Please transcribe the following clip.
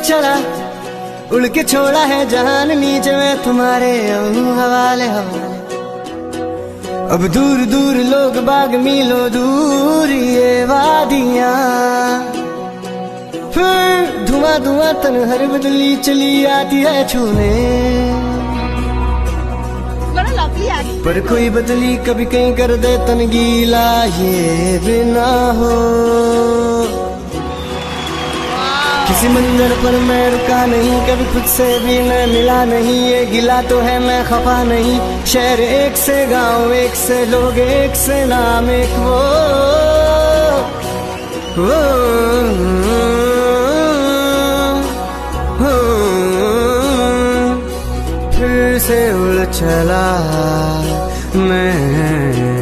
चला, उड़ के छोड़ा है जहान नीचे में तुम्हारे हवाले हवाले। अब दूर दूर लोग बाग मीलों दूर ये वादियां, फिर धुआं धुआं तन हर बदली चली आती है छूने। पर कोई बदली कभी कहीं कर दे तन गीला, ये बिना हो। किसी मंदिर पर मैं रुका नहीं, कभी खुद से भी मैं मिला नहीं। ये गिला तो है मैं खफा नहीं, शहर एक से गांव एक से लोग एक से नाम एक वो फिर से उड़ चला मैं।